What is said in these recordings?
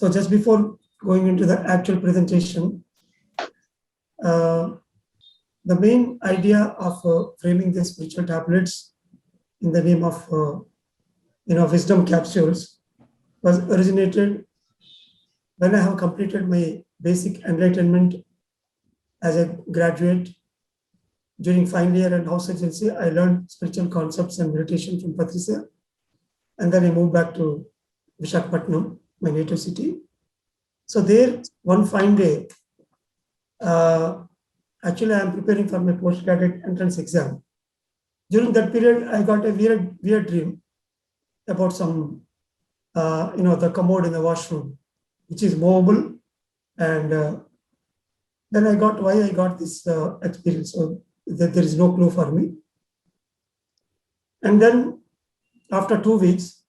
So just before going into the actual presentation, the main idea of framing the spiritual tablets in the name of wisdom capsules was originated when I have completed my basic enlightenment as a graduate. During final year and house agency, I learned spiritual concepts and meditation from Patricia, and then I moved back to Visakhapatnam, my native city. So there, one fine day, actually I am preparing for my postgraduate entrance exam. During that period, I got a weird dream about some, the commode in the washroom, which is movable, and then I got why I got this experience. So that there is no clue for me. And then after 2 weeks,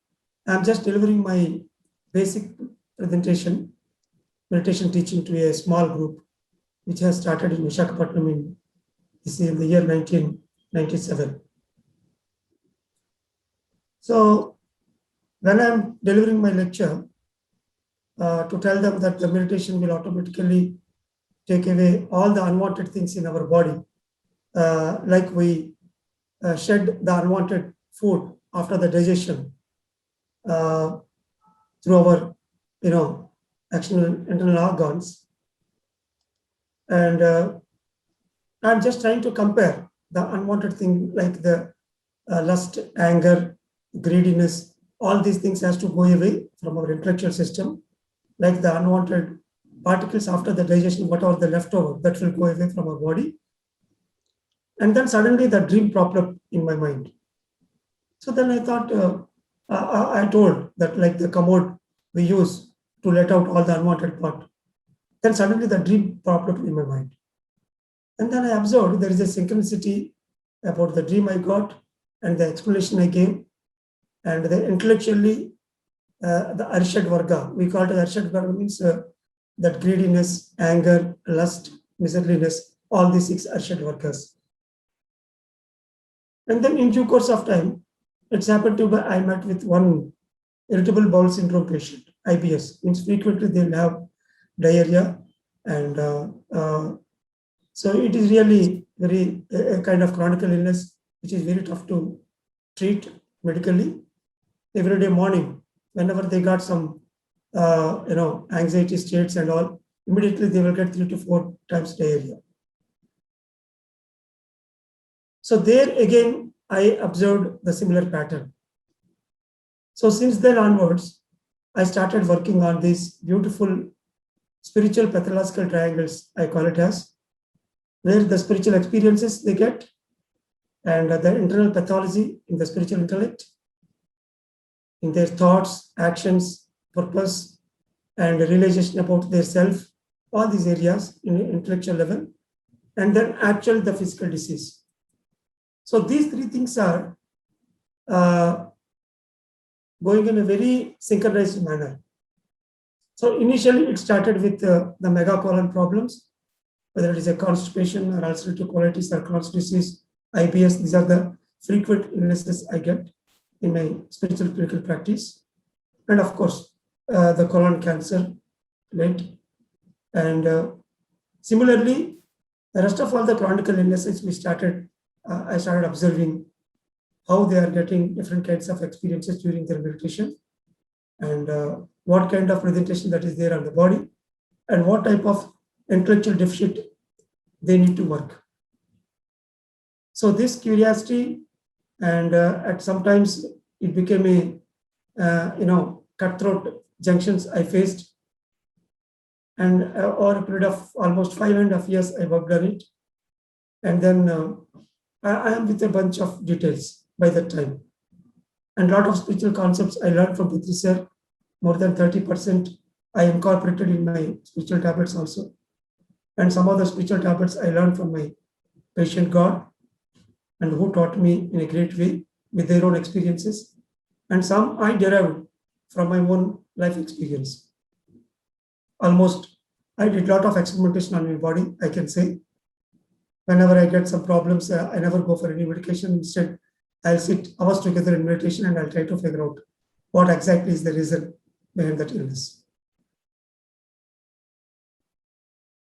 I'm just delivering my basic presentation, meditation teaching to a small group, which has started in Visakhapatnam in the year 1997. So when I'm delivering my lecture, to tell them that the meditation will automatically take away all the unwanted things in our body, like we shed the unwanted food after the digestion through our, internal organs. And I'm just trying to compare the unwanted thing like the lust, anger, greediness, all these things has to go away from our intellectual system, like the unwanted particles after the digestion, whatever the leftover, that will go away from our body. And then suddenly the dream popped up in my mind. So then I thought, I told that like the commode we use to let out all the unwanted part. Then suddenly the dream popped up in my mind. And then I observed there is a synchronicity about the dream I got and the explanation I gave. And the intellectually, the Arshad Varga, we call it Arshad Varga, means that greediness, anger, lust, miserliness, all these 6 Arshad Vargas. And then in due course of time, it's happened to be I met with one irritable bowel syndrome patient, IBS, means frequently they'll have diarrhea. And so it is really very a kind of chronic illness, which is very tough to treat medically. Every day morning, whenever they got some, anxiety states and all, immediately they will get 3 to 4 times diarrhea. So there again, I observed the similar pattern. So since then onwards, I started working on these beautiful spiritual pathological triangles, I call it as, where the spiritual experiences they get and the internal pathology in the spiritual intellect, in their thoughts, actions, purpose, and realization about their self, all these areas in intellectual level, and then actual the physical disease. So these 3 things are going in a very synchronized manner. So initially it started with the megacolon problems, whether it is a constipation or ulcerative colitis or Crohn's disease, IBS. These are the frequent illnesses I get in my spiritual clinical practice. And of course, the colon cancer late. And similarly, the rest of all the chronic illnesses I started observing how they are getting different kinds of experiences during their meditation, and what kind of presentation that is there on the body, and what type of intellectual deficit they need to work. So this curiosity, and at sometimes it became a cutthroat junctions I faced, and over a period of almost 5.5 years I worked on it, and then I am with a bunch of details by that time, and a lot of spiritual concepts I learned from Patricia. More than 30% I incorporated in my spiritual tablets also, and some of the spiritual tablets I learned from my patient God, and who taught me in a great way with their own experiences, and some I derived from my own life experience. Almost I did a lot of experimentation on my body, I can say. Whenever I get some problems, I never go for any medication. Instead, I'll sit hours together in meditation and I'll try to figure out what exactly is the reason behind that illness.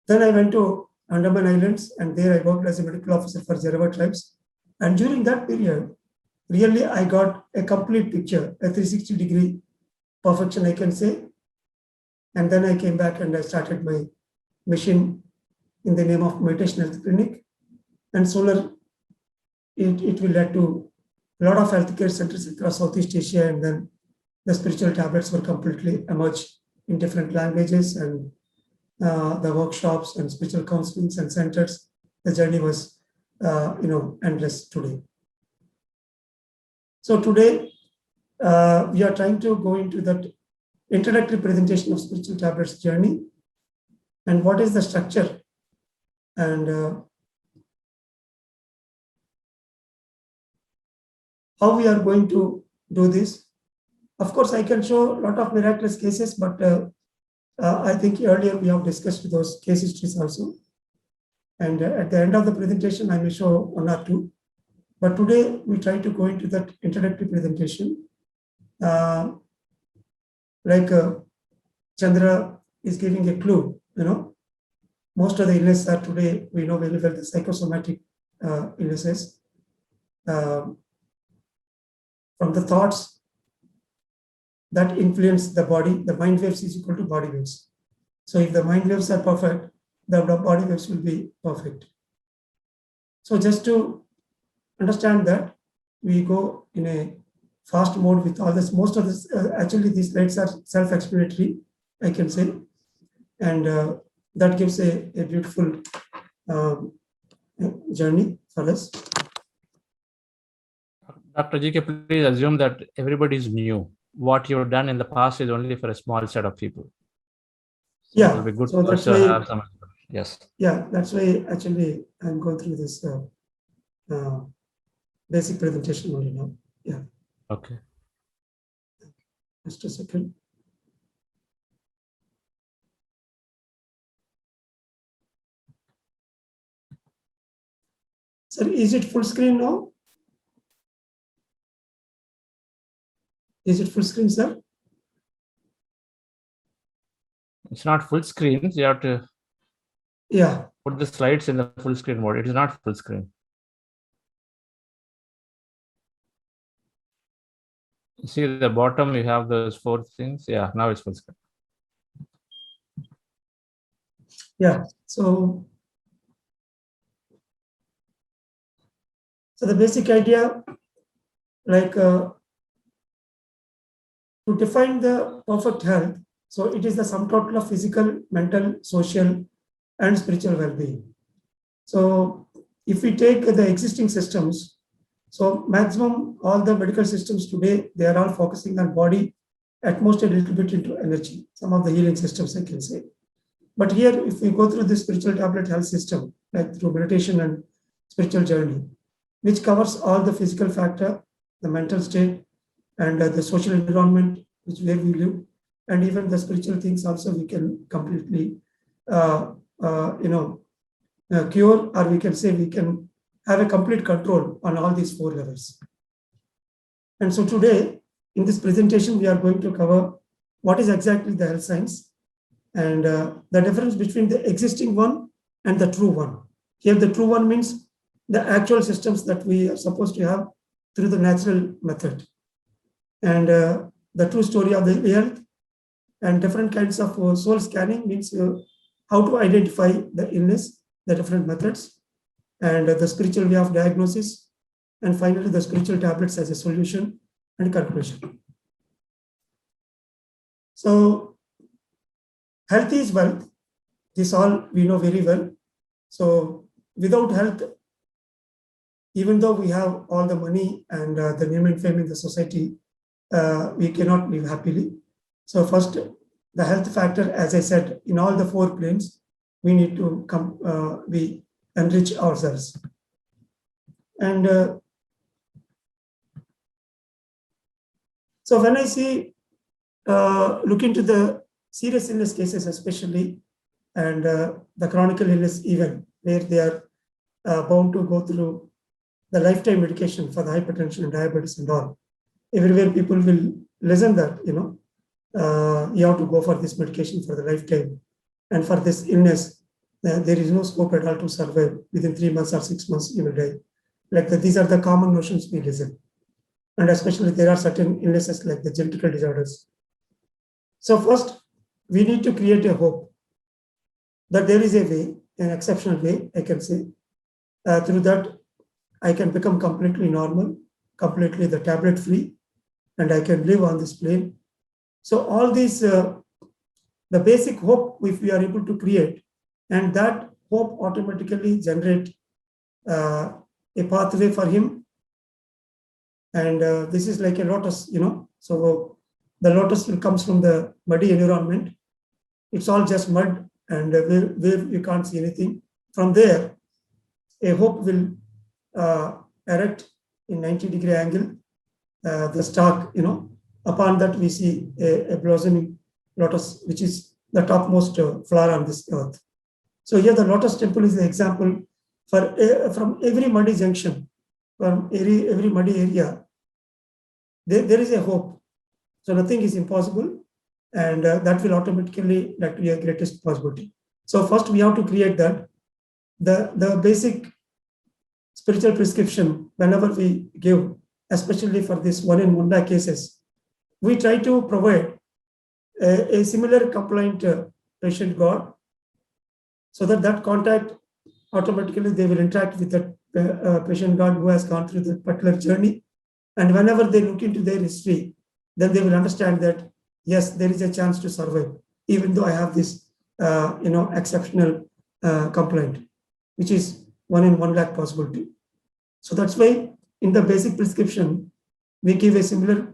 Then I went to Andaman Islands, and there I worked as a medical officer for Jarawa tribes. And during that period, really I got a complete picture, a 360-degree perfection, I can say. And then I came back and I started my mission in the name of Meditation Health Clinic. And sooner it will lead to a lot of healthcare centers across Southeast Asia, and then the spiritual tablets were completely emerged in different languages, and the workshops and spiritual counselings and centers. The journey was, endless today. So today we are trying to go into that introductory presentation of spiritual tablets journey, and what is the structure, and how we are going to do this. Of course, I can show a lot of miraculous cases, but I think earlier we have discussed those case histories also. And at the end of the presentation, I may show one or two. But today we try to go into that introductory presentation. Chandra is giving a clue, most of the illnesses are today, we know very well, the psychosomatic illnesses. From the thoughts that influence the body, the mind waves is equal to body waves. So if the mind waves are perfect, the body waves will be perfect. So just to understand that, we go in a fast mode with all this. Most of this, actually these slides are self-explanatory, I can say. And that gives a beautiful journey for us. Dr. GK, please assume that everybody is new. What you've done in the past is only for a small set of people. So yeah, it will be good so for us to have some. Yes. Yeah, that's why actually I'm going through this basic presentation only now. Yeah. Okay. Just a second. Sir, is it full screen now? Is it full screen, sir? It's not full screen. You have to put the slides in the full screen mode. It is not full screen. You see at the bottom, you have those 4 things. Yeah, now it's full screen. Yeah, so the basic idea, to define the perfect health, so it is the sum total of physical, mental, social, and spiritual well-being. So if we take the existing systems, so maximum all the medical systems today, they are all focusing on body, at most a little bit into energy, some of the healing systems, I can say. But here, if we go through the spiritual tablet health system, like through meditation and spiritual journey, which covers all the physical factor, the mental state, and the social environment, which where we live, and even the spiritual things also, we can completely, cure, or we can say we can have a complete control on all these 4 levels. And so today, in this presentation, we are going to cover what is exactly the health science, and the difference between the existing one and the true one. Here, the true one means the actual systems that we are supposed to have through the natural method. And the true story of the health, and different kinds of soul scanning means how to identify the illness, the different methods, and the spiritual way of diagnosis, and finally the spiritual tablets as a solution and conclusion. So health is wealth. This all we know very well. So without health, even though we have all the money and the name and fame in the society, we cannot live happily. So first, the health factor, as I said, in all the 4 planes, we need to we enrich ourselves. And so when I see, look into the serious illness cases especially, and the chronic illness even, where they are bound to go through the lifetime medication for the hypertension and diabetes and all. Everywhere people will listen that, you have to go for this medication for the lifetime. And for this illness, there is no scope at all to survive. Within 3 months or 6 months, you will die. Like that, these are the common notions we listen. And especially there are certain illnesses like the genetical disorders. So first, we need to create a hope that there is a way, an exceptional way, I can say, through that I can become completely normal, completely the tablet free, and I can live on this plane. So all these, the basic hope, if we are able to create, and that hope automatically generate a pathway for him. And this is like a lotus, So the lotus will comes from the muddy environment. It's all just mud, and where you can't see anything. From there, a hope will erect in 90-degree angle, the stalk, Upon that we see a blossoming lotus, which is the topmost flower on this earth. So here the lotus temple is the example from every muddy junction, from every muddy area, there is a hope. So nothing is impossible, and that will automatically lead to your greatest possibility. So first we have to create that. The basic spiritual prescription, whenever we give, especially for this 1 in 1 lakh cases, we try to provide a similar compliant patient God, so that contact automatically they will interact with the patient God who has gone through the particular journey. And whenever they look into their history, then they will understand that, yes, there is a chance to survive, even though I have this, exceptional complaint, which is 1 in 1 lakh possibility. So that's why in the basic prescription, we give a similar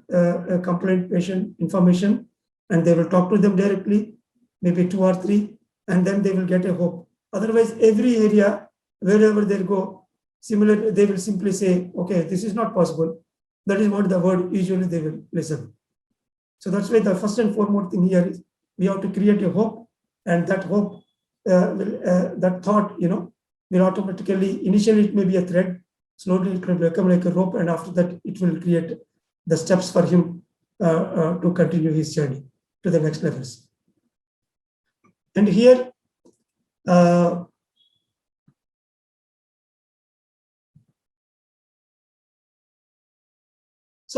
complaint patient information, and they will talk to them directly, maybe 2 or 3, and then they will get a hope. Otherwise, every area, wherever they go, similar, they will simply say, okay, this is not possible. That is what the word usually they will listen. So that's why the first and foremost thing here is we have to create a hope, and that hope, that thought, will automatically, initially it may be a thread, slowly it will become like a rope, and after that it will create the steps for him to continue his journey to the next levels. And here, so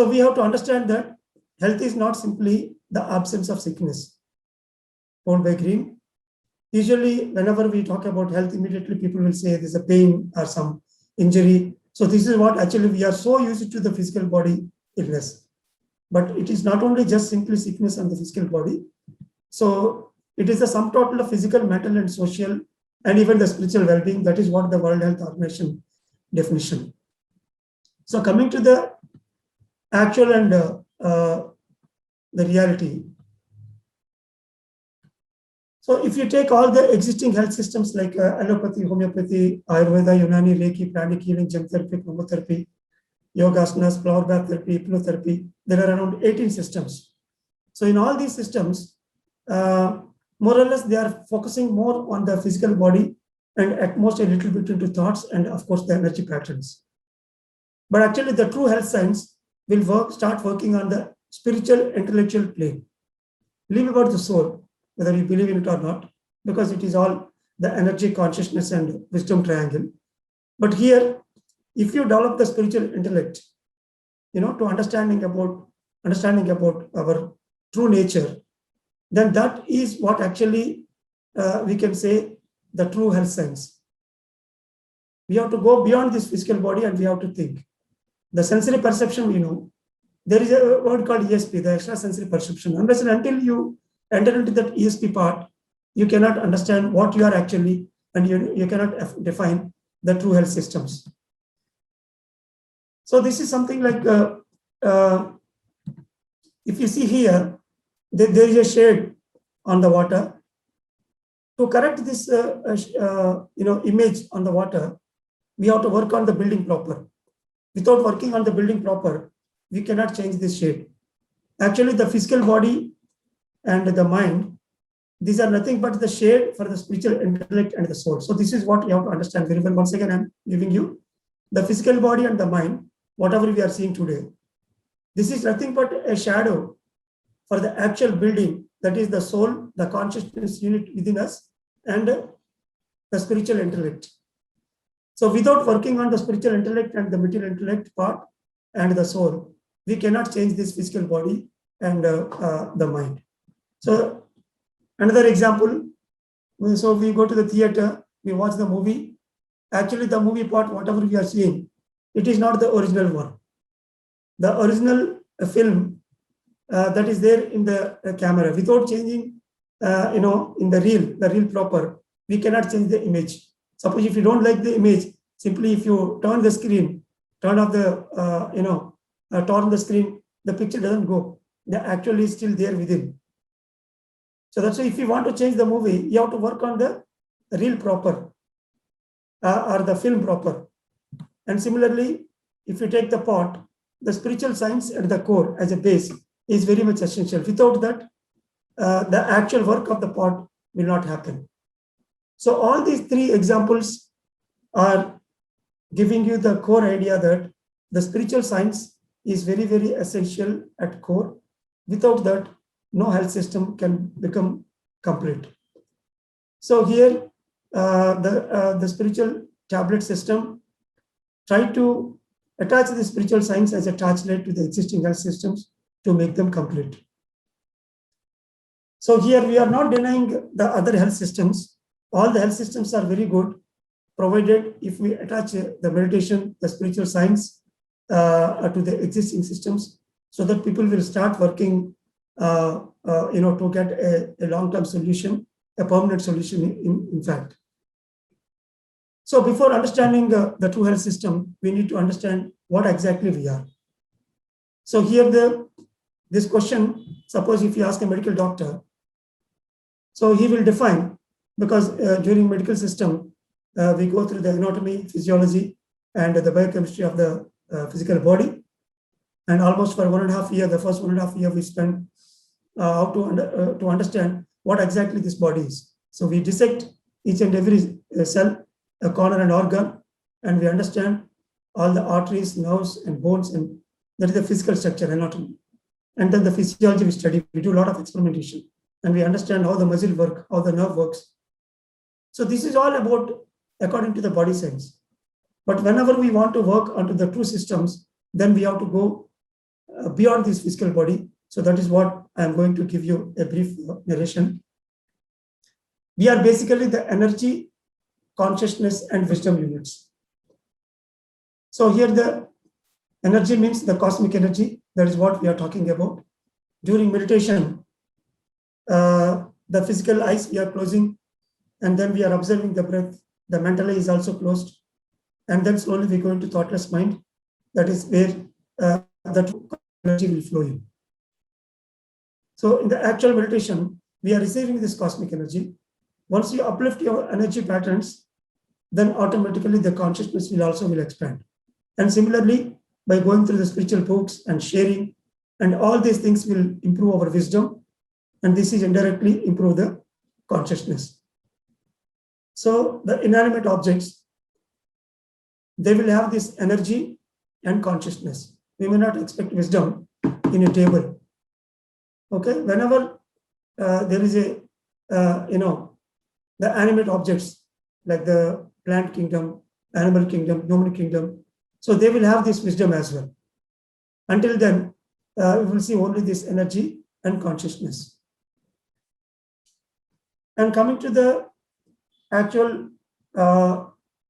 we have to understand that health is not simply the absence of sickness, told by Green. Usually, whenever we talk about health, immediately people will say there's a pain or some injury. So this is what actually we are so used to the physical body illness. But it is not only just simply sickness on the physical body. So it is the sum total of physical, mental, and social, and even the spiritual well-being. That is what the World Health Organization definition. So coming to the actual and the reality. So if you take all the existing health systems like allopathy, homeopathy, Ayurveda, Unani, Reiki, pranic healing, gem therapy, chromotherapy, yoga asanas, flower bath therapy, hypnotherapy, there are around 18 systems. So in all these systems, more or less, they are focusing more on the physical body and at most a little bit into thoughts and of course the energy patterns. But actually the true health science will start working on the spiritual intellectual plane. Leave about the soul, whether you believe in it or not, because it is all the energy, consciousness, and wisdom triangle. But here, if you develop the spiritual intellect, to understanding about our true nature, then that is what actually we can say the true health science. We have to go beyond this physical body and we have to think. The sensory perception, there is a word called ESP, the extrasensory perception. Unless and until you enter into that ESP part, you cannot understand what you are actually, and you cannot define the true health systems. So this is something like, if you see here, there is a shade on the water. To correct this, image on the water, we have to work on the building proper. Without working on the building proper, we cannot change this shade. Actually, the physical body and the mind, these are nothing but the shade for the spiritual intellect and the soul. So this is what you have to understand very well. Once again, I'm giving you the physical body and the mind, whatever we are seeing today. This is nothing but a shadow for the actual building, that is the soul, the consciousness unit within us, and the the spiritual intellect. So without working on the spiritual intellect and the material intellect part and the soul, we cannot change this physical body and the mind. So another example, so we go to the theater, we watch the movie. Actually, the movie part, whatever we are seeing, it is not the original one. The original film that is there in the camera, without changing, in the reel proper, we cannot change the image. Suppose if you don't like the image, simply if you turn the screen, turn off the, turn the screen, the picture doesn't go. The actually is still there within. So that's why if you want to change the movie, you have to work on the reel proper or the film proper. And similarly, if you take the part, the spiritual science at the core as a base is very much essential. Without that, the actual work of the part will not happen. So all these three examples are giving you the core idea that the spiritual science is very, very essential at core. Without that, no health system can become complete. So here, the spiritual tablet system try to attach the spiritual science as a torchlight to the existing health systems to make them complete. So here we are not denying the other health systems. All the health systems are very good, provided if we attach the meditation, the spiritual science to the existing systems, so that people will start working, to get a long-term solution, a permanent solution, in fact. So before understanding the true health system, we need to understand what exactly we are. So here this question, suppose if you ask a medical doctor, so he will define, because during medical system, we go through the anatomy, physiology, and the biochemistry of the physical body. And almost for 1.5 years, the first 1.5 years, we spend how to understand what exactly this body is. So we dissect each and every cell, a corner and organ, and we understand all the arteries, nerves, and bones, and that is the physical structure, anatomy. And then the physiology we study, we do a lot of experimentation, and we understand how the muscle work, how the nerve works. So this is all about according to the body science. But whenever we want to work onto the true systems, then we have to go beyond this physical body. So that is what I am going to give you a brief narration. We are basically the energy, consciousness, and wisdom units. So here the energy means the cosmic energy. That is what we are talking about. During meditation, the physical eyes we are closing, and then we are observing the breath. The mental eye is also closed. And then slowly we go into thoughtless mind. That is where the energy will flow in. So in the actual meditation, we are receiving this cosmic energy. Once you uplift your energy patterns, then automatically the consciousness will expand. And similarly, by going through the spiritual books and sharing, and all these things will improve our wisdom, and this is indirectly improve the consciousness. So the inanimate objects, they will have this energy and consciousness. We may not expect wisdom in a table. Okay, whenever there is the animate objects like the plant kingdom, animal kingdom, human kingdom, so they will have this wisdom as well. Until then, we will see only this energy and consciousness. And coming to the actual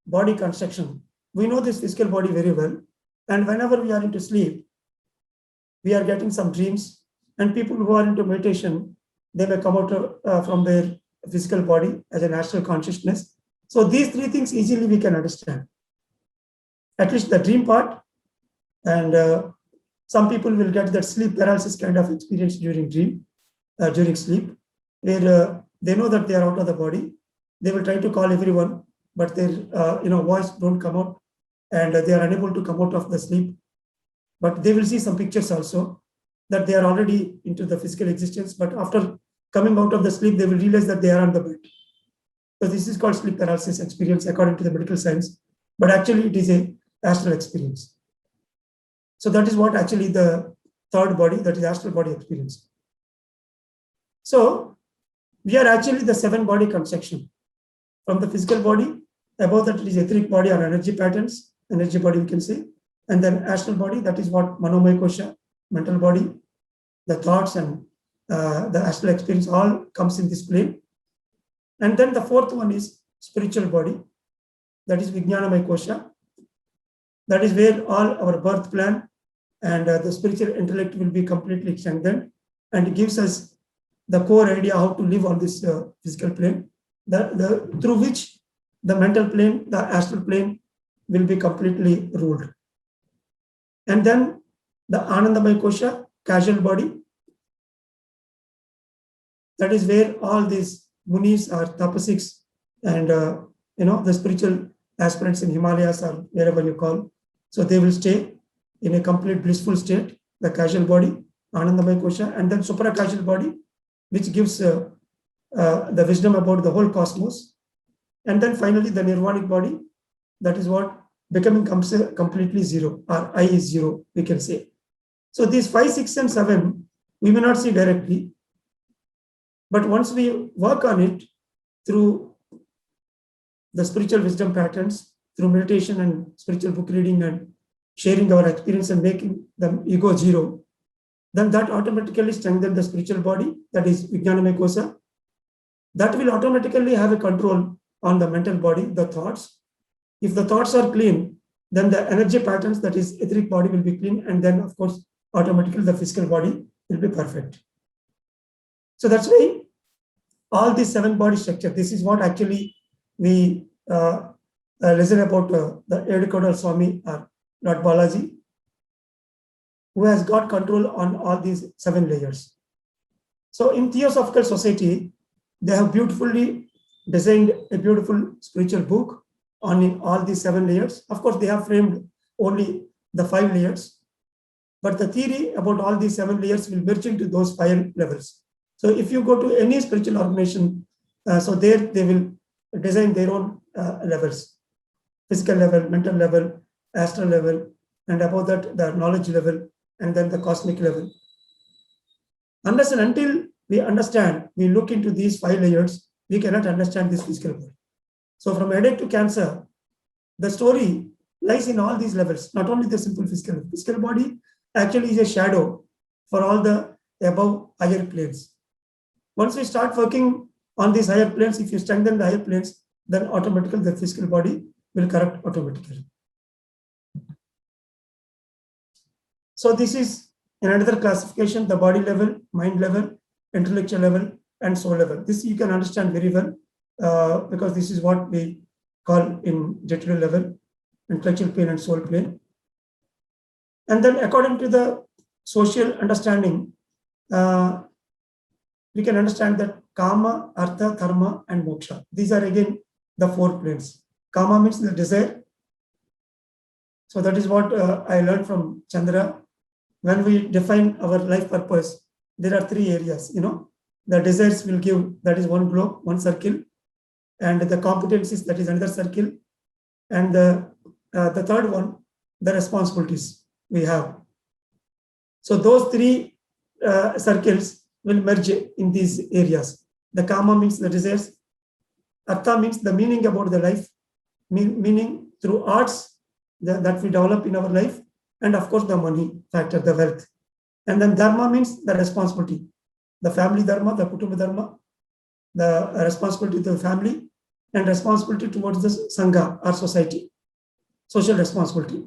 body construction, we know this physical body very well. And whenever we are into sleep, we are getting some dreams. And people who are into meditation, they may come out from their physical body as an astral consciousness. So these three things easily we can understand. At least the dream part, and some people will get that sleep paralysis kind of experience during sleep, where they know that they are out of the body. They will try to call everyone, but their voice don't come out, and they are unable to come out of the sleep. But they will see some pictures also that they are already into the physical existence, but after coming out of the sleep, they will realize that they are on the bed. So this is called sleep paralysis experience according to the medical science, but actually it is a astral experience. So that is what actually the third body, that is astral body experience. So we are actually the 7 body construction. from the physical body. Above that, it is etheric body or energy patterns, energy body, we can say. And then astral body, that is what Manomaya Kosha, mental body, the thoughts and the astral experience all comes in this plane. And then the fourth one is spiritual body, that is Vijnanamaya Kosha. That is where all our birth plan and the spiritual intellect will be completely strengthened, and it gives us the core idea how to live on this physical plane, through which the mental plane, the astral plane will be completely ruled. And then the Anandamaya Kosha, casual body, that is where all these munis or tapasiks and the spiritual aspirants in Himalayas or wherever you call, so they will stay in a complete blissful state, the casual body, Anandamaya Kosha, and then supra casual body, which gives the wisdom about the whole cosmos. And then finally the nirvanic body, that is what becoming completely zero, or I is zero, we can say. So these 5, 6, and 7, we may not see directly, but once we work on it through the spiritual wisdom patterns, through meditation and spiritual book reading and sharing our experience and making them ego zero, then that automatically strengthens the spiritual body, that is Vijnanamaya Kosha. That will automatically have a control on the mental body, the thoughts. If the thoughts are clean, then the energy patterns, that is etheric body, will be clean, and then of course automatically the physical body will be perfect. So that's why all these 7 body structure, this is what actually we listen about the Edikodal Swami or Lord Balaji, who has got control on all these 7 layers. So in Theosophical Society, they have beautifully designed a beautiful spiritual book on all these 7 layers. Of course, they have framed only the 5 layers, but the theory about all these 7 layers will merge into those 5 levels. So if you go to any spiritual organization, so there they will design their own levels: physical level, mental level, astral level, and above that the knowledge level, and then the cosmic level. Unless and until we understand, we look into these 5 layers, we cannot understand this physical body. So from headache to cancer, the story lies in all these levels, not only the simple physical. Physical body actually is a shadow for all the above higher planes. Once we start working on these higher planes, if you strengthen the higher planes, then automatically the physical body will correct automatically. So this is another classification: the body level, mind level, intellectual level, and soul level. This you can understand very well because this is what we call in day-to-day level, intellectual plane and soul plane. And then according to the social understanding, we can understand that Kama, Artha, Dharma, and Moksha. These are again the 4 planes. Kama means the desire. So that is what I learned from Chandra. When we define our life purpose, there are 3 areas. The desires will give, that is one globe, one circle, and the competencies, that is another circle, and the third one, the responsibilities we have. So those 3 circles will merge in these areas. The Kama means the desires. Artha means the meaning about the life, meaning through arts that we develop in our life, and of course the money factor, the wealth. And then Dharma means the responsibility, the family dharma, the Kutumba dharma, the responsibility to the family, and responsibility towards the Sangha or society, social responsibility.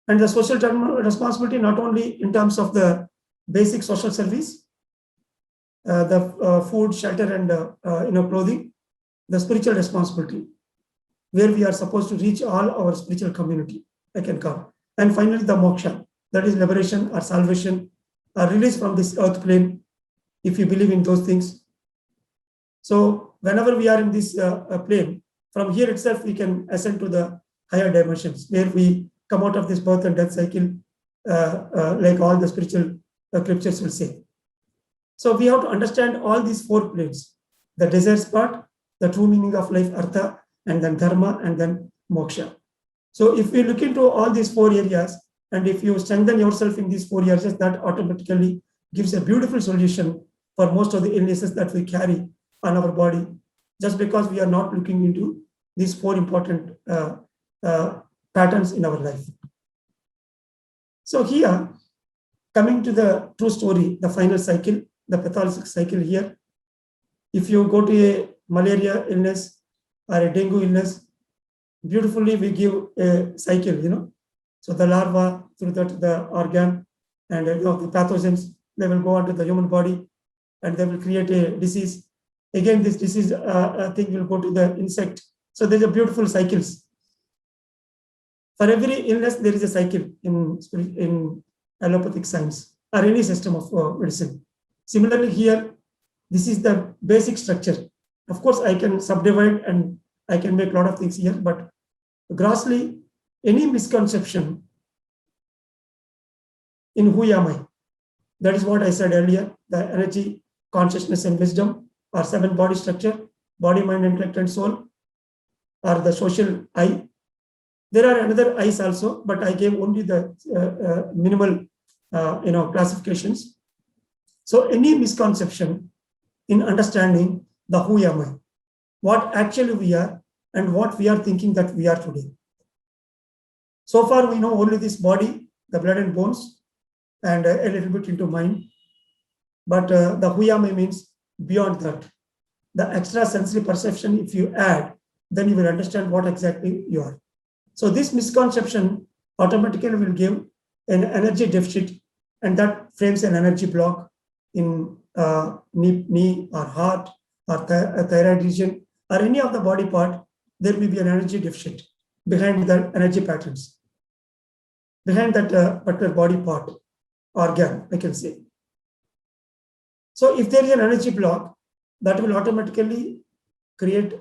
And the social responsibility not only in terms of the basic social service, the food, shelter, and clothing, the spiritual responsibility, where we are supposed to reach all our spiritual community, I can call. And finally, the moksha, that is liberation or salvation or release from this earth plane, if you believe in those things. So whenever we are in this plane, from here itself, we can ascend to the higher dimensions, where we come out of this birth and death cycle, like all the spiritual scriptures will say. So we have to understand all these 4 planes: the desires part, the true meaning of life, artha, and then dharma, and then moksha. So if we look into all these 4 areas, and if you strengthen yourself in these 4 areas, that automatically gives a beautiful solution for most of the illnesses that we carry on our body, just because we are not looking into these four important patterns in our life. So here, coming to the true story, the final cycle, the pathologic cycle here. If you go to a malaria illness or a dengue illness, beautifully we give a cycle, So the larva, through that the organ and the pathogens, they will go onto the human body and they will create a disease. Again, this disease thing will go to the insect. So there's a beautiful cycles. For every illness, there is a cycle in allopathic science or any system of medicine. Similarly here, this is the basic structure. Of course, I can subdivide and I can make a lot of things here, but grossly, any misconception in who am I? That is what I said earlier, the energy, consciousness, and wisdom are 7 body structure, body, mind, intellect, and soul are the social I. There are another I's also, but I gave only the minimal classifications. So any misconception in understanding the who am I, what actually we are, and what we are thinking that we are today. So far, we know only this body, the blood and bones, and a little bit into mind. But the who am I means beyond that. The extra sensory perception, if you add, then you will understand what exactly you are. So this misconception automatically will give an energy deficit, and that frames an energy block in knee or heart or thyroid region or any of the body part. There may be an energy deficit behind the energy patterns, behind that particular body part, organ, I can say. So if there is an energy block, that will automatically create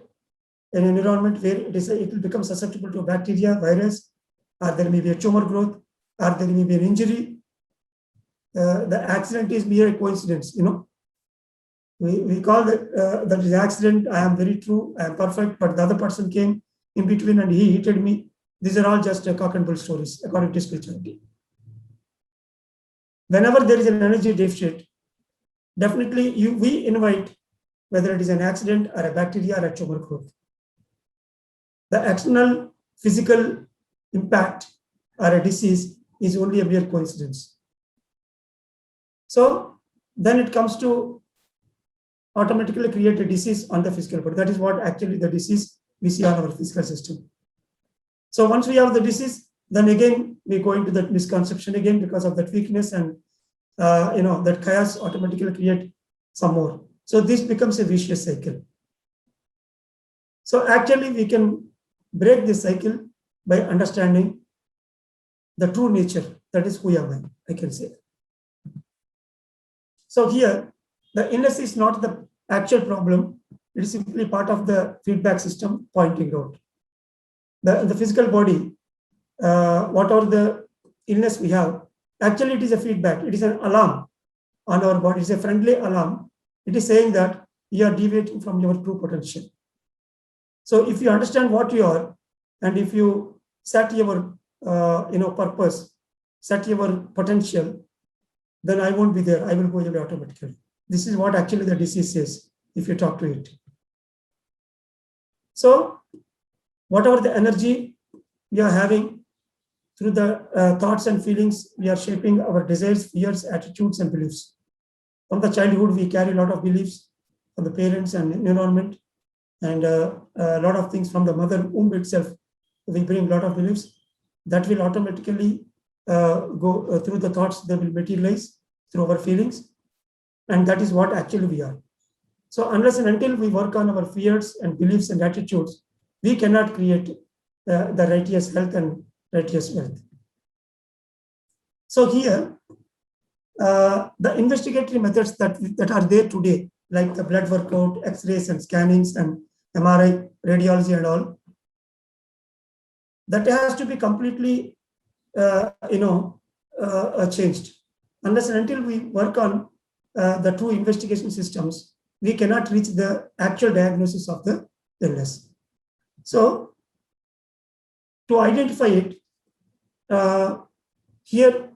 an environment where it will become susceptible to bacteria, virus, or there may be a tumor growth, or there may be an injury. The accident is mere coincidence, We call that is accident. I am very true, I am perfect, but the other person came in between and he hit me. These are all just cock and bull stories, according to spirituality. Whenever there is an energy deficit, definitely we invite, whether it is an accident or a bacteria or a tumor growth. The external physical impact or a disease is only a mere coincidence. So then it comes to automatically create a disease on the physical body. That is what actually the disease we see on our physical system. So once we have the disease, then again we go into that misconception again because of that weakness, and that chaos automatically create some more. So this becomes a vicious cycle. So actually we can break this cycle by understanding the true nature, that is who am I can say. So here, the illness is not the actual problem, it is simply part of the feedback system pointing out. The physical body, whatever the illness we have, actually it is a feedback, it is an alarm on our body, it is a friendly alarm. It is saying that you are deviating from your true potential. So if you understand what you are, and if you set your purpose, set your potential, then I won't be there, I will go away automatically. This is what actually the disease says, if you talk to it. So whatever the energy we are having through the thoughts and feelings, we are shaping our desires, fears, attitudes, and beliefs. From the childhood, we carry a lot of beliefs from the parents and environment, and a lot of things from the mother womb itself. We bring a lot of beliefs that will automatically go through the thoughts, they will materialize through our feelings, and that is what actually we are. So unless and until we work on our fears and beliefs and attitudes, we cannot create the righteous health and righteous wealth. So here, the investigatory methods that are there today, like the blood workout, X-rays and scannings and MRI, radiology and all, that has to be completely, changed. Unless and until we work on the true investigation systems, we cannot reach the actual diagnosis of the illness. So to identify it, here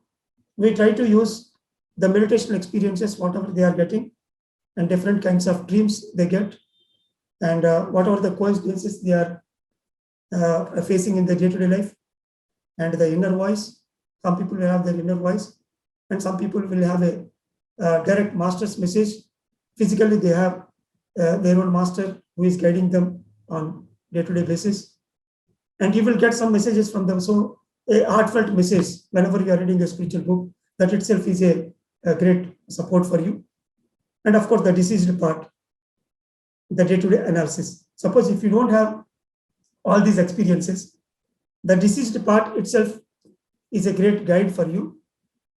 we try to use the meditation experiences, whatever they are getting, and different kinds of dreams they get. and whatever the coincidences they are facing in their day-to-day life, and the inner voice. Some people will have their inner voice, and some people will have a direct master's message. Physically, they have their own master who is guiding them on day-to-day basis, and you will get some messages from them. So a heartfelt message whenever you are reading a spiritual book, that itself is a great support for you. And of course, the deceased part, the day-to-day analysis. Suppose if you don't have all these experiences, the deceased part itself is a great guide for you.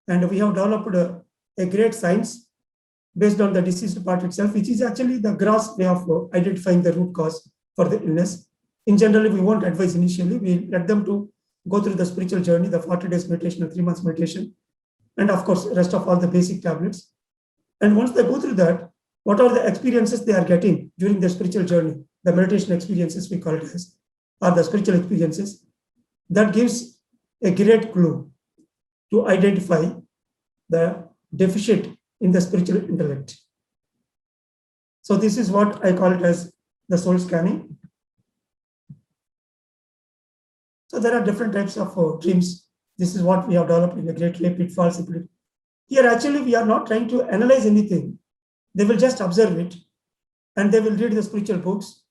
And we have developed a great science based on the deceased part itself, which is actually the gross way of identifying the root cause for the illness. In general, we won't advise initially. We let them to go through the spiritual journey, the 40 days meditation, the 3 months meditation, and of course, rest of all the basic tablets. And once they go through that, what are the experiences they are getting during the spiritual journey, the meditation experiences we call it as, or the spiritual experiences, that gives a great clue to identify the deficit in the spiritual intellect. So this is what I call it as the soul scanning. So there are different types of dreams. This is what we have developed in a great way, pitfalls. Here actually we are not trying to analyze anything. They will just observe it, and they will read the spiritual books,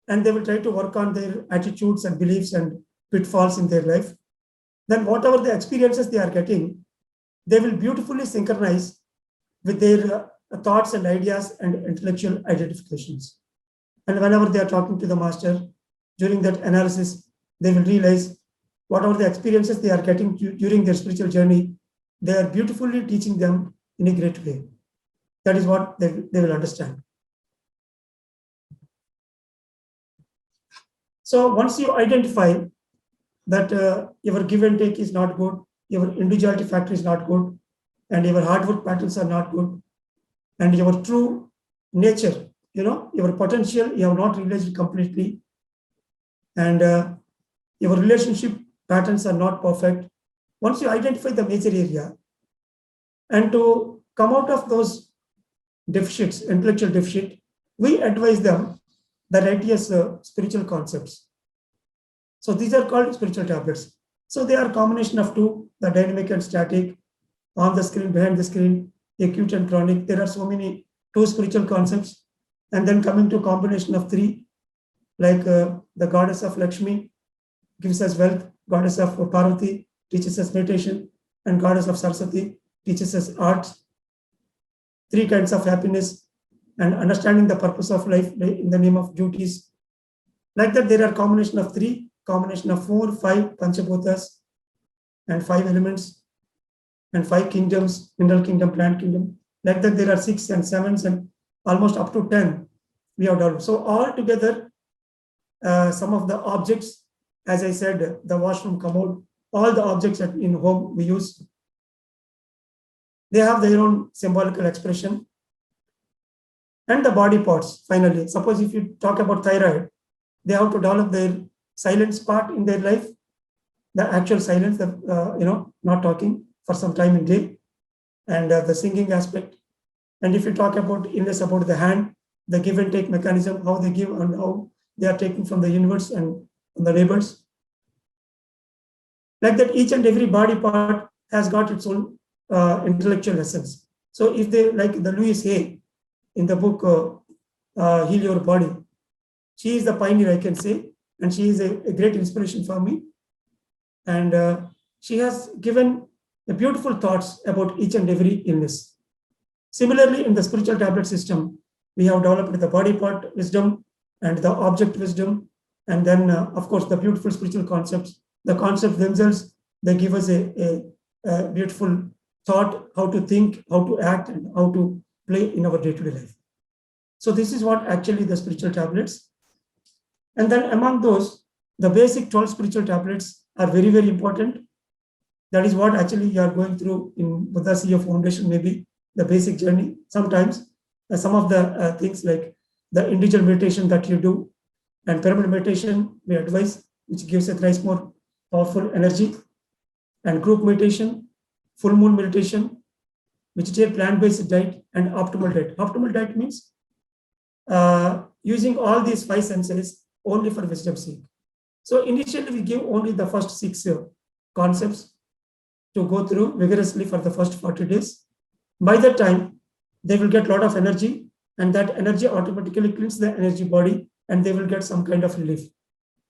and they will try to work on their attitudes and beliefs and pitfalls in their life. Then whatever the experiences they are getting, they will beautifully synchronize with their thoughts and ideas and intellectual identifications. And whenever they are talking to the master, during that analysis, they will realize whatever the experiences they are getting during their spiritual journey, they are beautifully teaching them in a great way. That is what they will understand. So once you identify that your give and take is not good, your individuality factor is not good, and your hard work patterns are not good, and your true nature, your potential, you have not realized completely, and your relationship patterns are not perfect. Once you identify the major area, and to come out of those deficits, intellectual deficit, we advise them the righteous spiritual concepts. So these are called spiritual tablets. So they are a combination of two, the dynamic and static, on the screen, behind the screen, acute and chronic. There are so many two spiritual concepts. And then coming to combination of three, like the goddess of Lakshmi gives us wealth, goddess of Parvati teaches us meditation, and goddess of Saraswati teaches us arts. Three kinds of happiness and understanding the purpose of life in the name of duties. Like that, there are combination of three, combination of 4, 5 Panchabhutas, and 5 elements, and 5 kingdoms, mineral kingdom, plant kingdom. Like that, there are 6 and 7s and almost up to 10 we have developed. So all together, some of the objects, as I said, the washroom commode, all the objects that in home we use, they have their own symbolical expression. And the body parts, finally. Suppose if you talk about thyroid, they have to develop their silence part in their life, the actual silence, not talking for some time in day, and the singing aspect. And if you talk about illness, about the hand, the give and take mechanism, how they give and how they are taking from the universe and from the neighbors. Like that, each and every body part has got its own intellectual essence. So if they, like the Louise Hay in the book Heal Your Body, she is the pioneer, I can say, and she is a great inspiration for me. And she has given beautiful thoughts about each and every illness. Similarly, in the spiritual tablet system, we have developed the body part wisdom and the object wisdom, and then of course the beautiful spiritual concepts. The concepts themselves, they give us a beautiful thought, how to think, how to act, and how to play in our day-to-day life. So this is what actually the spiritual tablets. And then among those, the basic 12 spiritual tablets are very, very important. That is what actually you are going through in Buddha CEO Foundation, maybe the basic journey. Sometimes some of the things like the individual meditation that you do and pyramid meditation, we advise, which gives a thrice more powerful energy, and group meditation, full moon meditation, vegetarian plant-based diet, and optimal diet. Optimal diet means using all these 5 senses only for wisdom seek. So initially we give only the first 6 concepts to go through vigorously for the first 40 days. By that time, they will get a lot of energy, and that energy automatically cleans the energy body, and they will get some kind of relief.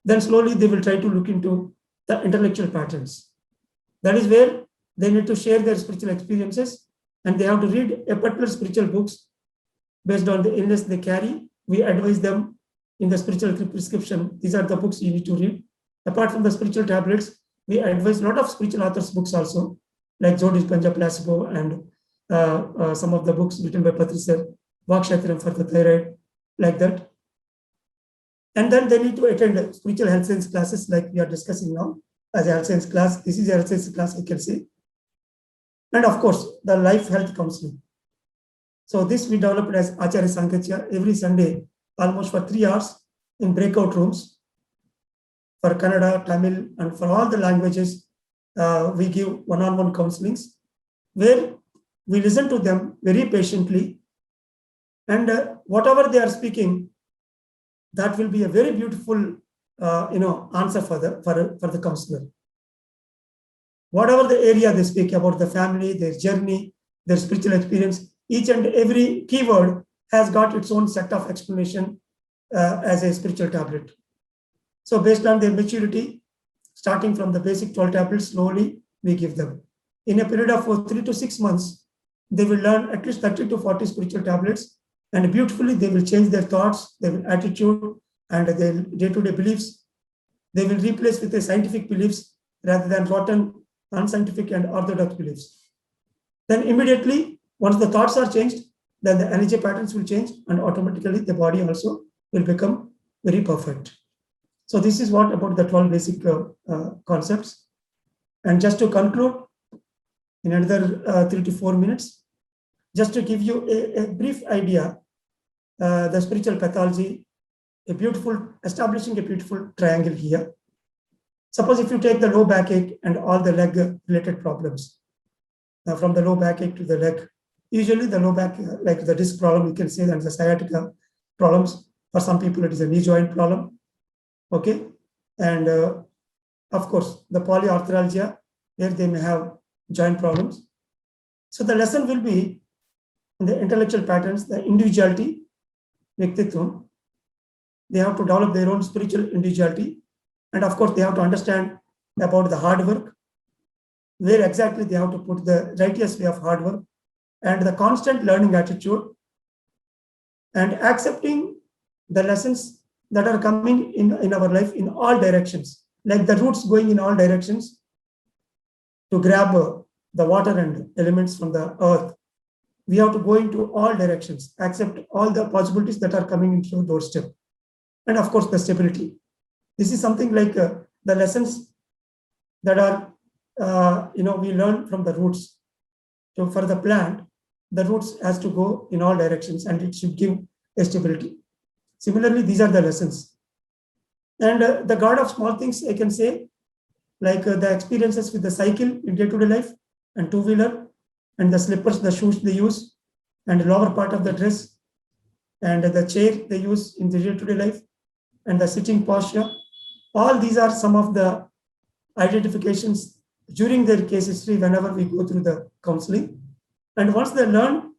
Then slowly they will try to look into the intellectual patterns. That is where they need to share their spiritual experiences, and they have to read a particular spiritual books based on the illness they carry. We advise them in the spiritual prescription. These are the books you need to read. Apart from the spiritual tablets, we advise a lot of spiritual authors' books also, like Jodi Panja Placebo and some of the books written by Patrisar, Vakshatram for the thyroid, like that. And then they need to attend spiritual health science classes like we are discussing now as a health science class. This is a health science class, I can say. And of course, the life health counseling. So this we developed as Acharya Sankatya every Sunday, almost for 3 hours in breakout rooms for Kannada, Tamil, and for all the languages. We give one-on-one counselings where we listen to them very patiently, and whatever they are speaking, that will be a very beautiful, answer for the counselor. Whatever the area they speak about, the family, their journey, their spiritual experience, each and every keyword has got its own set of explanation as a spiritual tablet. So based on their maturity, starting from the basic 12 tablets, slowly we give them. In a period of 3 to 6 months, they will learn at least 30 to 40 spiritual tablets, and beautifully they will change their thoughts, their attitude, and their day-to-day beliefs. They will replace with the scientific beliefs rather than rotten, unscientific and orthodox beliefs. Then immediately, once the thoughts are changed, then the energy patterns will change, and automatically the body also will become very perfect. So this is what about the 12 basic concepts. And just to conclude, in another 3 to 4 minutes, just to give you a brief idea, the spiritual pathology, establishing a beautiful triangle here. Suppose if you take the low backache and all the leg related problems, from the low backache to the leg, usually the low back, like the disc problem, you can say that the sciatica problems. For some people, it is a knee joint problem. Okay. And of course, the polyarthralgia, where they may have joint problems. So the lesson will be in the intellectual patterns, the individuality, Vyaktittvam. They have to develop their own spiritual individuality. And of course, they have to understand about the hard work, where exactly they have to put the righteous way of hard work, and the constant learning attitude, and accepting the lessons that are coming in our life in all directions, like the roots going in all directions to grab the water and elements from the earth. We have to go into all directions, accept all the possibilities that are coming into the doorstep. And of course, the stability. This is something like the lessons that are, we learn from the roots. So for the plant, the roots has to go in all directions, and it should give a stability. Similarly, these are the lessons. And the God of small things, I can say, like the experiences with the cycle in day-to-day life, and two-wheeler, and the slippers, the shoes they use, and the lower part of the dress, and the chair they use in the day-to-day life, and the sitting posture. All these are some of the identifications during their case history whenever we go through the counseling. And once they learn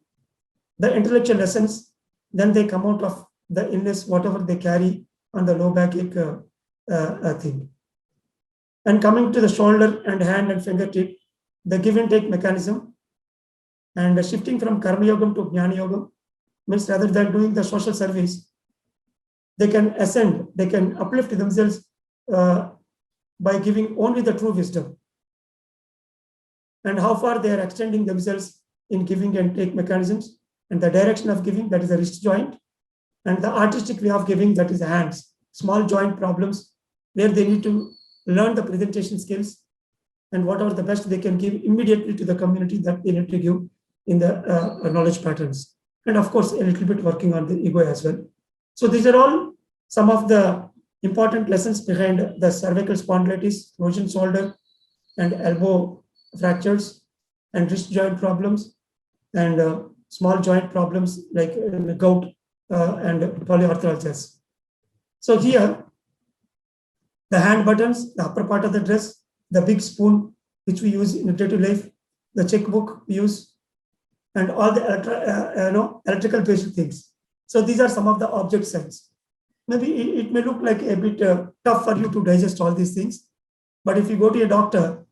the intellectual lessons, then they come out of the illness, whatever they carry on the low backache thing. And coming to the shoulder and hand and fingertip, the give and take mechanism, and shifting from Karma Yogam to Jnana Yogam means rather than doing the social service, they can ascend, they can uplift themselves by giving only the true wisdom. And how far they are extending themselves in giving and take mechanisms, and the direction of giving, that is the wrist joint, and the artistic way of giving, that is the hands, small joint problems, where they need to learn the presentation skills and whatever the best they can give immediately to the community that they need to give in the knowledge patterns. And of course, a little bit working on the ego as well. So these are all some of the important lessons behind the cervical spondylitis, frozen shoulder, and elbow fractures, and wrist joint problems, and small joint problems like gout and polyarthralgias. So here, the hand buttons, the upper part of the dress, the big spoon, which we use in day-to-day life, the checkbook we use, and all the electrical basic things. So these are some of the object signs. Maybe it may look like a bit tough for you to digest all these things, but if you go to a doctor,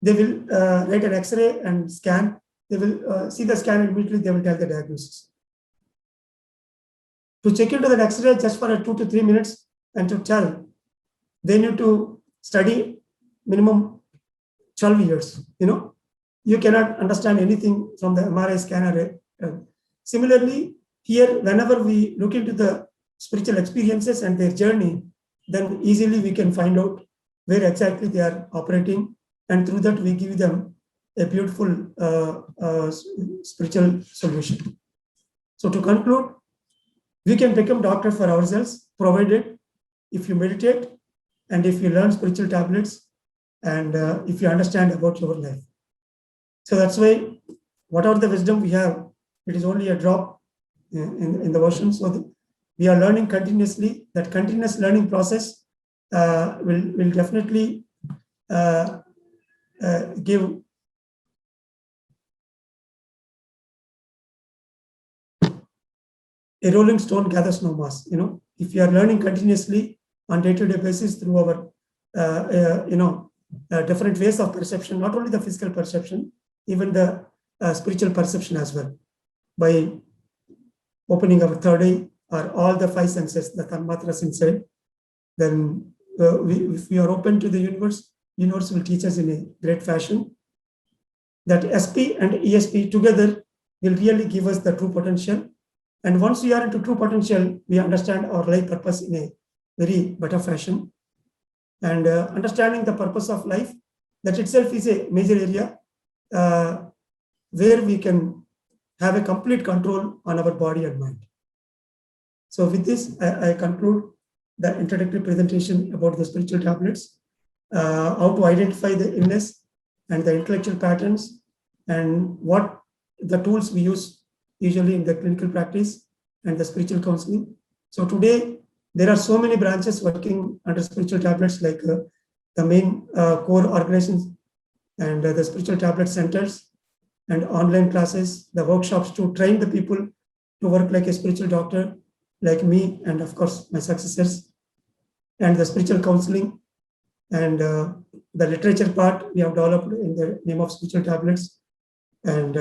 they will write an X-ray and scan. They will see the scan and immediately they will tell the diagnosis. To check into the X-ray just for 2 to 3 minutes and to tell, they need to study minimum 12 years. You cannot understand anything from the MRI scanner. Similarly, here, whenever we look into the spiritual experiences and their journey, then easily we can find out where exactly they are operating, and through that we give them a beautiful spiritual solution. So to conclude, we can become doctor for ourselves, provided if you meditate and if you learn spiritual tablets and if you understand about your life. So that's why whatever the wisdom we have, it is only a drop in the ocean. So we are learning continuously. That continuous learning process will definitely give a rolling stone gathers no mass. If you are learning continuously on day-to-day basis through our different ways of perception, not only the physical perception, even the spiritual perception as well, by opening our third eye or all the 5 senses, the tanmatras inside, then if we are open to the universe will teach us in a great fashion. That SP and ESP together will really give us the true potential. And once we are into true potential, we understand our life purpose in a very better fashion. And understanding the purpose of life, that itself is a major area where we can have a complete control on our body and mind. So with this, I conclude the introductory presentation about the spiritual tablets, how to identify the illness and the intellectual patterns, and what the tools we use usually in the clinical practice and the spiritual counseling. So today, there are so many branches working under spiritual tablets, like the main core organizations and the spiritual tablet centers and online classes, the workshops to train the people to work like a spiritual doctor, like me, and of course, my successors, and the spiritual counseling and the literature part we have developed in the name of spiritual tablets. And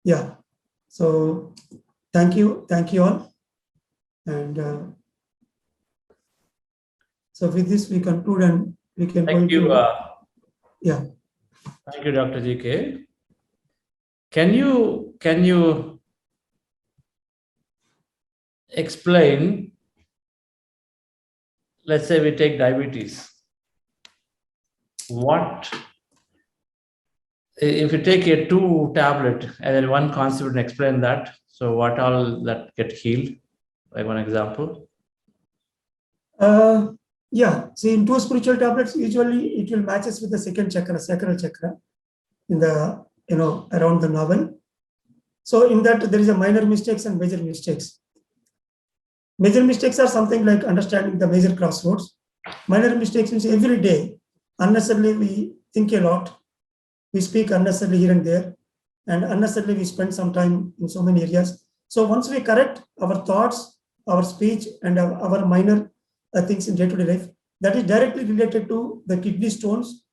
yeah, so thank you all. And so with this, we conclude and we can Thank you. Yeah. Thank you, Dr. GK. Can you explain, let's say we take diabetes. What if you take a 2 tablet and then 1 concept and explain that? So what all that get healed? Like one example. Yeah. See, in 2 spiritual tablets, usually it will matches with the second chakra, sacral chakra, in the around the navel. So in that there is a minor mistakes and major mistakes. Major mistakes are something like understanding the major crossroads. Minor mistakes means every day unnecessarily we think a lot, we speak unnecessarily here and there, and unnecessarily we spend some time in so many areas. So once we correct our thoughts, our speech, and our minor things in day-to-day life, that is directly related to the kidney stones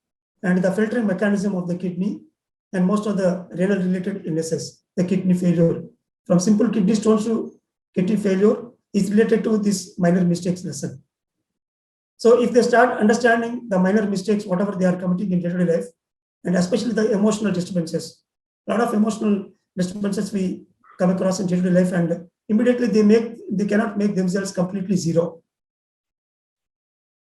and the filtering mechanism of the kidney and most of the renal related illnesses, the kidney failure. From simple kidney stones to kidney failure is related to this minor mistakes lesson. So if they start understanding the minor mistakes, whatever they are committing in day-to-day life, and especially the emotional disturbances, a lot of emotional disturbances we come across in day-to-day life, and immediately they cannot make themselves completely zero.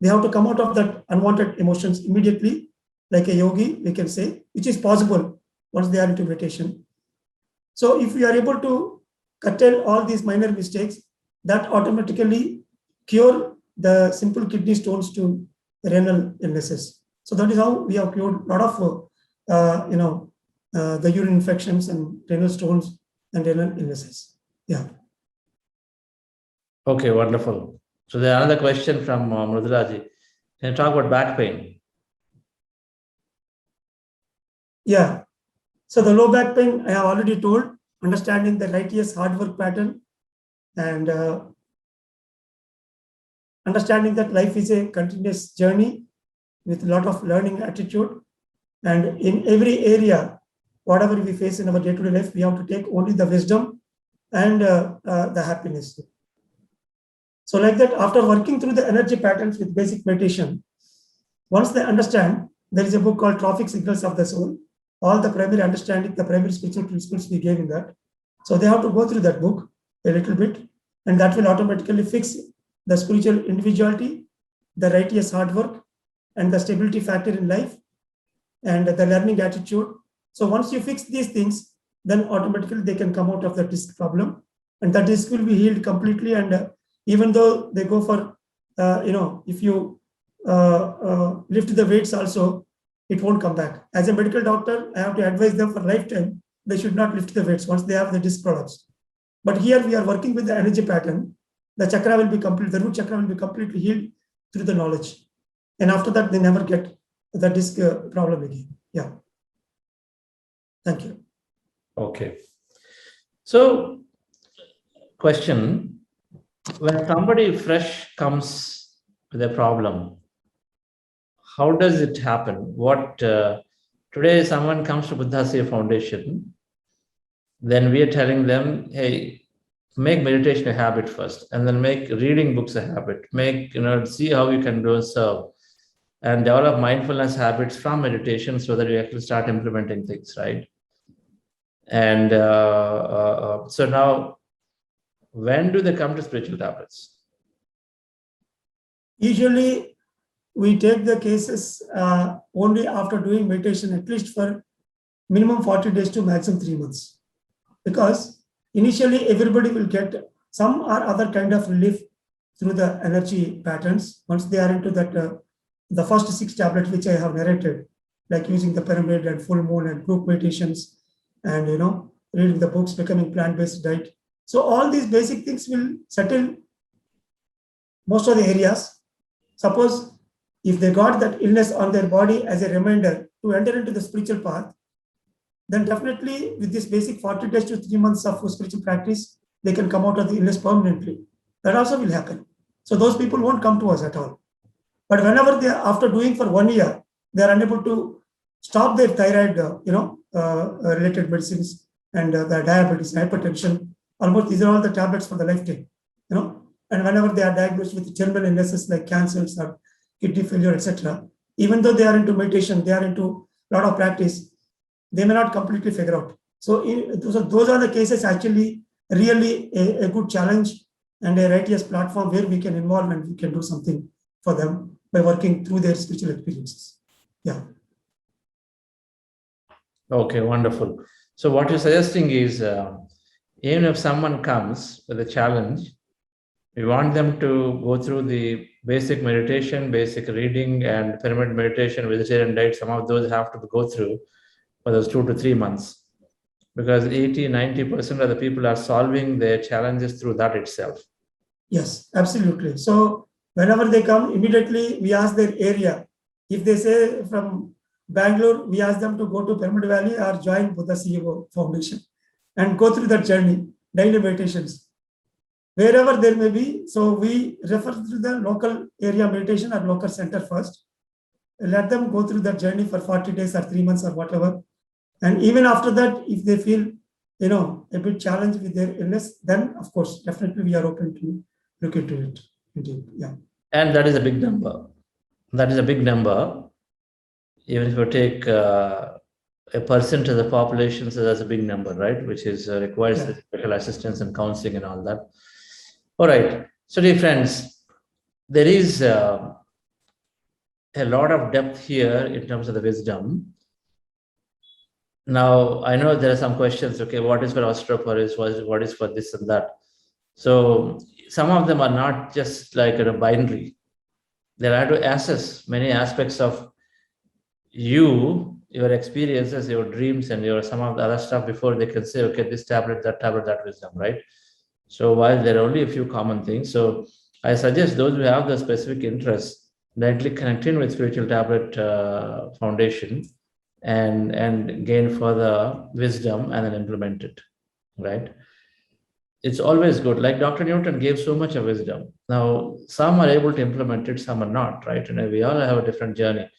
They have to come out of that unwanted emotions immediately, like a yogi, we can say, which is possible once they are into meditation. So if we are able to curtail all these minor mistakes, that automatically cure the simple kidney stones to renal illnesses. So that is how we have cured a lot of the urine infections and renal stones and renal illnesses. Yeah. Okay, wonderful. So there's another question from Mrudulaji. Can you talk about back pain? Yeah. So the low back pain, I have already told, understanding the righteous hard work pattern and understanding that life is a continuous journey with a lot of learning attitude. And in every area, whatever we face in our day-to-day life, we have to take only the wisdom and the happiness. So like that, after working through the energy patterns with basic meditation, once they understand, there is a book called Trophic Signals of the Soul. All the primary understanding, the primary spiritual principles we gave in that. So they have to go through that book a little bit, and that will automatically fix the spiritual individuality, the righteous hard work, and the stability factor in life, and the learning attitude. So once you fix these things, then automatically they can come out of the disc problem, and that disc will be healed completely. And even though they go for, if you lift the weights also, it won't come back. As a medical doctor, I have to advise them for lifetime, they should not lift the weights once they have the disc collapse. But here we are working with the energy pattern. The chakra will be complete, the root chakra will be completely healed through the knowledge. And after that, they never get the disc problem again. Yeah. Thank you. Okay. So, question, when somebody fresh comes with a problem, how does it happen? Today someone comes to Buddha Seva Foundation, then we are telling them, hey, make meditation a habit first, and then make reading books a habit, see how you can go and serve, and develop mindfulness habits from meditation so that you actually start implementing things, right? And so now, when do they come to spiritual tablets? Usually, we take the cases only after doing meditation, at least for minimum 40 days to maximum 3 months. Because initially, everybody will get some or other kind of relief through the energy patterns. Once they are into that, the first 6 tablets, which I have narrated, like using the pyramid and full moon and group meditations, and reading the books, becoming plant-based diet. So all these basic things will settle most of the areas. Suppose if they got that illness on their body as a reminder to enter into the spiritual path, then definitely with this basic 40 days to 3 months of spiritual practice, they can come out of the illness permanently. That also will happen. So those people won't come to us at all. But whenever they are, after doing for 1 year, they are unable to stop their thyroid, related medicines and the diabetes, hypertension. Almost these are all the tablets for the lifetime, And whenever they are diagnosed with terminal illnesses like cancers or kidney failure, etc., even though they are into meditation, they are into a lot of practice, they may not completely figure out. So those are the cases actually really a good challenge and a righteous platform where we can involve and we can do something for them by working through their spiritual experiences. Yeah. Okay, wonderful. So what you're suggesting is, even if someone comes with a challenge, we want them to go through the basic meditation, basic reading, and pyramid meditation, vegetarian diet. Some of those have to go through for those 2 to 3 months, because 80-90% of the people are solving their challenges through that itself. Yes, absolutely. So whenever they come, immediately we ask their area. If they say from Bangalore, we ask them to go to Pyramid Valley or join Buddha Seva Foundation and go through that journey, daily meditations, wherever there may be. So we refer to the local area meditation or local center first. Let them go through that journey for 40 days or 3 months or whatever. And even after that, if they feel, a bit challenged with their illness, then of course, definitely we are open to look into it. Indeed, yeah. And that is a big number. That is a big number. Even if you take a percent of the population, so that's a big number, right? Which is requires special assistance and counseling and all that. All right. So, dear friends, there is a lot of depth here in terms of the wisdom. Now, I know there are some questions. Okay, what is for osteoporosis? What is for this and that? So, some of them are not just like a binary. They have to assess many aspects of your experiences, your dreams, and your some of the other stuff before they can say, okay, this tablet, that wisdom, right? So while there are only a few common things, so I suggest those who have the specific interests directly connect in with Spiritual Tablet Foundation and gain further wisdom and then implement it, right? It's always good. Like Dr. Newton gave so much of wisdom. Now, some are able to implement it, some are not, right? And we all have a different journey.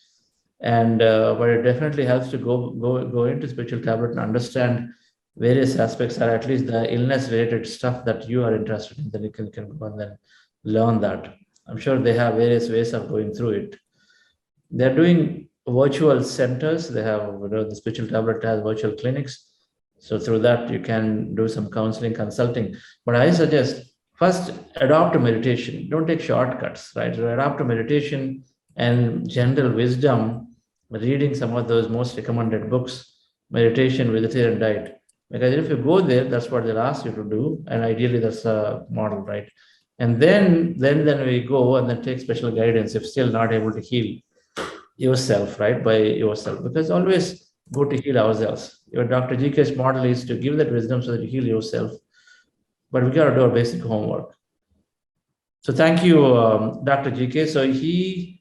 And but it definitely helps to go into Spiritual Tablet and understand various aspects, or at least the illness-related stuff that you are interested in. Then you can go and then learn that. I'm sure they have various ways of going through it. They're doing virtual centers. They have, the Spiritual Tablet has virtual clinics. So through that, you can do some counseling, consulting. But I suggest first adopt a meditation. Don't take shortcuts, right? Adopt a meditation and general wisdom, reading some of those most recommended books, meditation, vegetarian diet. Because if you go there, that's what they'll ask you to do. And ideally, that's a model, right? And then we go and then take special guidance if still not able to heal yourself, right? By yourself. Because always go to heal ourselves. Your Dr. GK's model is to give that wisdom so that you heal yourself. But we got to do our basic homework. So thank you, Dr. GK. So he